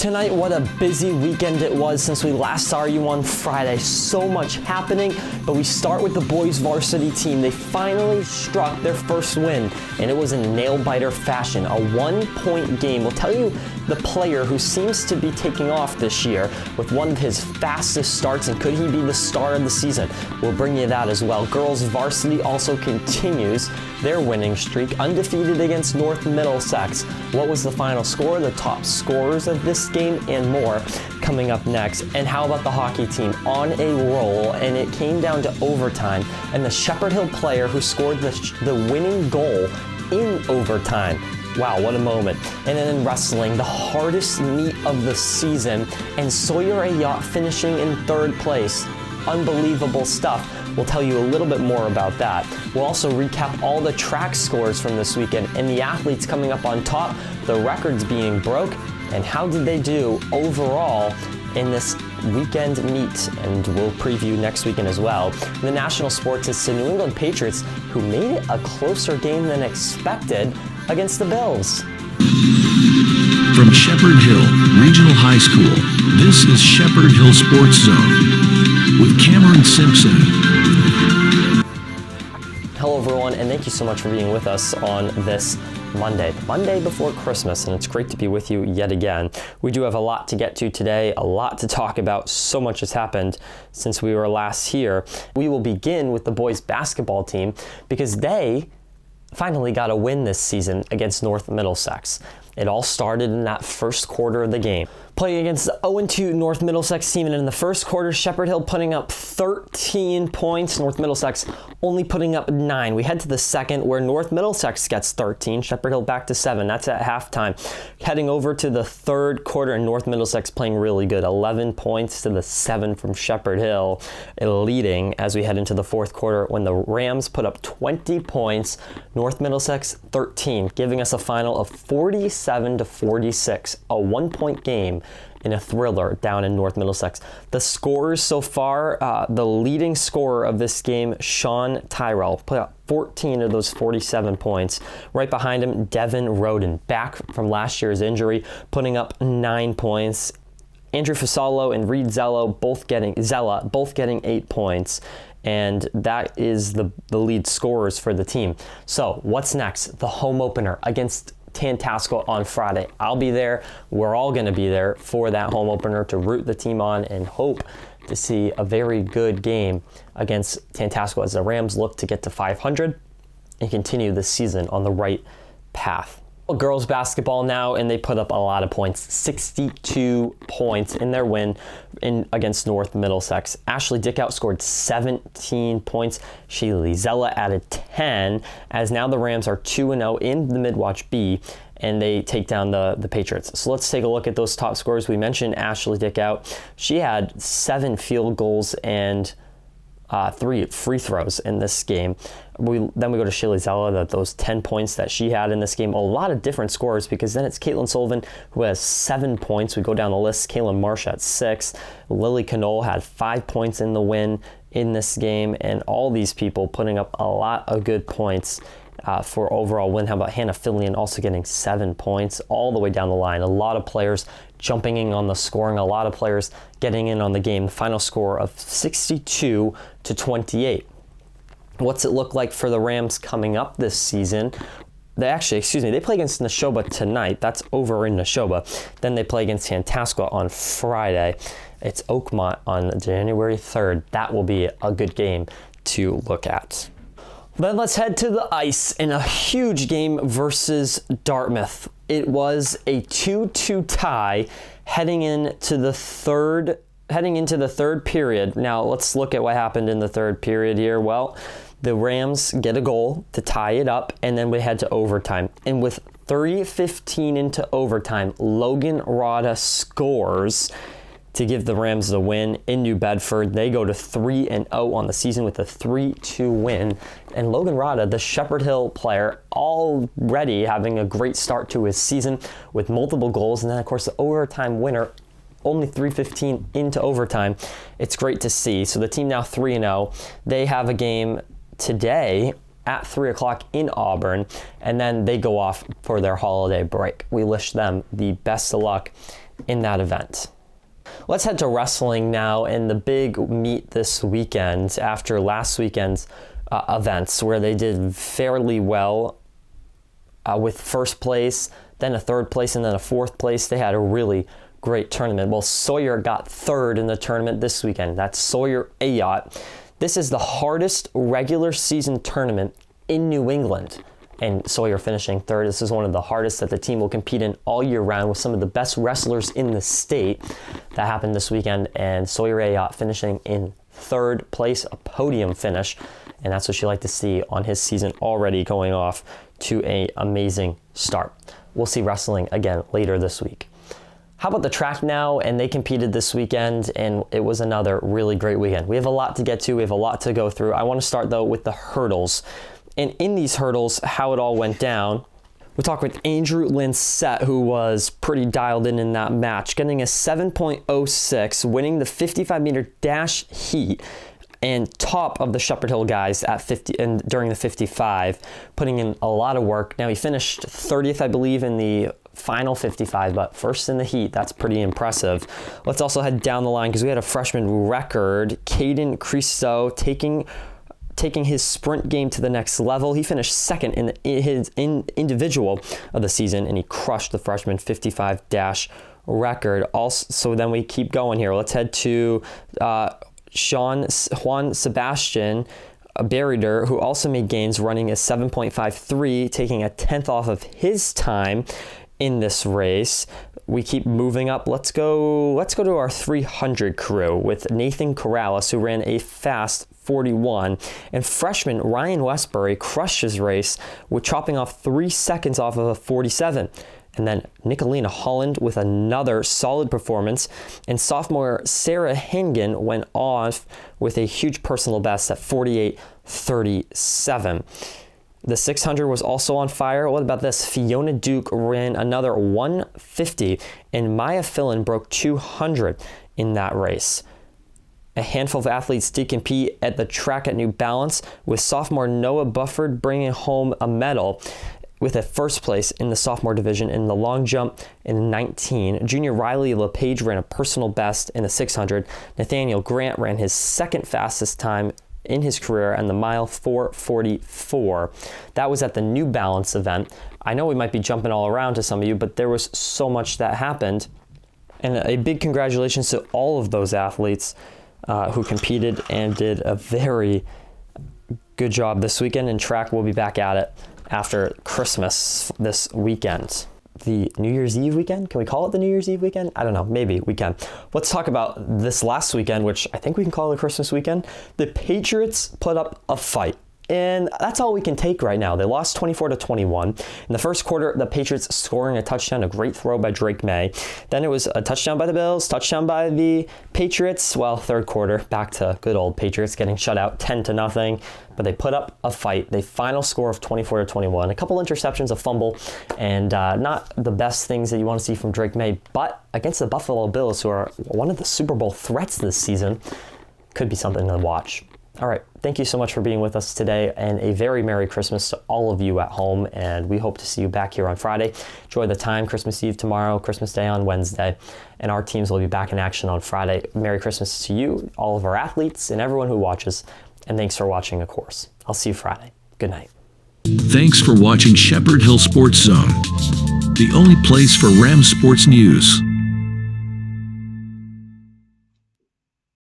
Tonight, what a busy weekend it was since we last saw you on Friday. So much happening, but we start with the boys varsity team. They finally struck their first win, and it was in nail-biter fashion. A 1-point game. We'll tell you the player who seems to be taking off this year with one of his fastest starts, and could he be the star of the season? We'll bring you that as well. Girls varsity also continues their winning streak, undefeated against North Middlesex. What was the final score, the top scorers of this game, and more coming up next. And how about the hockey team? On a roll, and it came down to overtime, and the Shepherd Hill player who scored the winning goal in overtime. Wow, what a moment. And then in wrestling, the hardest meet of the season, and Sawyer Ayotte finishing in third place. Unbelievable stuff. We'll tell you a little bit more about that. We'll also recap all the track scores from this weekend and the athletes coming up on top, the records being broke, and how did they do overall in this weekend meet, and we'll preview next weekend as well. The national sports is the New England Patriots, who made it a closer game than expected against the Bills. From Shepherd Hill Regional High School, this is Shepherd Hill Sports Zone with Cameron Simpson. Hello everyone, and thank you so much for being with us on this Monday before Christmas, and it's great to be with you yet again. We do have a lot to get to today, a lot to talk about. So much has happened since we were last here. We will begin with the boys basketball team because they finally got a win this season against North Middlesex. It all started in that first quarter of the game. Playing against the 0-2 North Middlesex team, and in the first quarter, Shepherd Hill putting up 13 points, North Middlesex only putting up 9. We head to the second where North Middlesex gets 13, Shepherd Hill back to 7. That's at halftime. Heading over to the third quarter, and North Middlesex playing really good. 11 points to the 7 from Shepherd Hill, leading as we head into the fourth quarter when the Rams put up 20 points, North Middlesex 13, giving us a final of 47-46, a 1-point game in a thriller down in North Middlesex. The scorers so far, the leading scorer of this game, Sean Tyrell, put up 14 of those 47 points. Right behind him, Devin Roden, back from last year's injury, putting up 9 points. Andrew Fasalo and Reed Zella both getting 8 points. And that is the lead scorers for the team. So what's next? The home opener against Tantasco on Friday. I'll be there. We're all going to be there for that home opener to root the team on and hope to see a very good game against Tantasco as the Rams look to get to 500 and continue the season on the right path. Girls basketball now, and they put up a lot of points, 62 points in their win against North Middlesex. Ashley Dickout scored 17 points. Shaylee Zella added 10, as now the Rams are 2-0 in the Midwatch B, and they take down the Patriots. So let's take a look at those top scorers. We mentioned Ashley Dickout. She had 7 field goals and 3 free throws in this game. Then we go to Shaylee Zella, those 10 points that she had in this game. A lot of different scores, because then it's Caitlin Sullivan who has 7 points. We go down the list. Kaylin Marsh at 6. Lily Knoll had 5 points in the win in this game, and all these people putting up a lot of good points for overall win. How about Hannah Fillion also getting 7 points all the way down the line? A lot of players jumping in on the scoring, a lot of players getting in on the game. The final score of 62-28. What's it look like for the Rams coming up this season? They play against Neshoba tonight. That's over in Neshoba. Then they play against Tantasco on Friday. It's Oakmont on January 3rd. That will be a good game to look at. Then let's head to the ice in a huge game versus Dartmouth. It was a 2-2 tie heading into the third period. Now let's look at what happened in the third period here. Well, the Rams get a goal to tie it up, and then we head to overtime. And with 3:15 into overtime, Logan Rada scores to give the Rams the win in New Bedford. They go to 3-0 on the season with a 3-2 win. And Logan Rada, the Shepherd Hill player, already having a great start to his season with multiple goals. And then, of course, the overtime winner, only 3:15 into overtime. It's great to see. So the team now 3-0. They have a game today at 3 o'clock in Auburn, and then they go off for their holiday break. We wish them the best of luck in that event. Let's head to wrestling now, and the big meet this weekend after last weekend's events where they did fairly well with first place, then a third place, and then a fourth place. They had a really great tournament. Well, Sawyer got third in the tournament this weekend. That's Sawyer Ayotte. This is the hardest regular season tournament in New England, and Sawyer finishing third. This is one of the hardest that the team will compete in all year round with some of the best wrestlers in the state. That happened this weekend, and Sawyer Ayotte finishing in third place, a podium finish, and that's what you like to see on his season already going off to an amazing start. We'll see wrestling again later this week. How about the track now? And they competed this weekend, and it was another really great weekend. We have a lot to get to. We have a lot to go through. I want to start, though, with the hurdles. And in these hurdles, how it all went down, we talked with Andrew Linsett, who was pretty dialed in that match, getting a 7.06, winning the 55-meter dash heat, and top of the Shepherd Hill guys at 50 and during the 55, putting in a lot of work. Now he finished 30th, I believe, in the final 55, but first in the heat. That's pretty impressive. Let's also head down the line because we had a freshman record. Caden Cristo taking his sprint game to the next level. He finished second in his individual of the season, and he crushed the freshman 55 dash record. Also, so then we keep going here. Let's head to Juan Sebastian Berrider, who also made gains, running a 7.53, taking a 10th off of his time in this race. We keep moving up. Let's go to our 300 crew with Nathan Corrales, who ran a fast 41, and freshman Ryan Westbury crushed his race with chopping off 3 seconds off of a 47. And then Nicolina Holland with another solid performance, and sophomore Sarah Hengen went off with a huge personal best at 48:37. The 600 was also on fire. What about this? Fiona Duke ran another 150, and Maya Fillon broke 200 in that race. A handful of athletes did compete at the track at New Balance, with sophomore Noah Bufford bringing home a medal with a first place in the sophomore division in the long jump in 19. Junior Riley LePage ran a personal best in the 600. Nathaniel Grant ran his second fastest time in his career and the mile 4:44. That was at the New Balance event. I know we might be jumping all around to some of you, but there was so much that happened. And a big congratulations to all of those athletes who competed and did a very good job this weekend. And track will be back at it after Christmas this weekend. The New Year's Eve weekend? Can we call it the New Year's Eve weekend? I don't know, maybe we can. Let's talk about this last weekend, which I think we can call the Christmas weekend. The Patriots put up a fight, and that's all we can take right now. They lost 24-21. In the first quarter, the Patriots scoring a touchdown, a great throw by Drake May. Then it was a touchdown by the Bills, touchdown by the Patriots. Well, third quarter, back to good old Patriots getting shut out 10-0. But they put up a fight. They final score of 24-21. A couple interceptions, a fumble, and not the best things that you want to see from Drake May. But against the Buffalo Bills, who are one of the Super Bowl threats this season, could be something to watch. All right, thank you so much for being with us today, and a very Merry Christmas to all of you at home, and we hope to see you back here on Friday. Enjoy the time, Christmas Eve tomorrow, Christmas Day on Wednesday, and our teams will be back in action on Friday. Merry Christmas to you, all of our athletes, and everyone who watches, and thanks for watching, of course. I'll see you Friday. Good night. Thanks for watching Shepherd Hill Sports Zone, the only place for Rams sports news.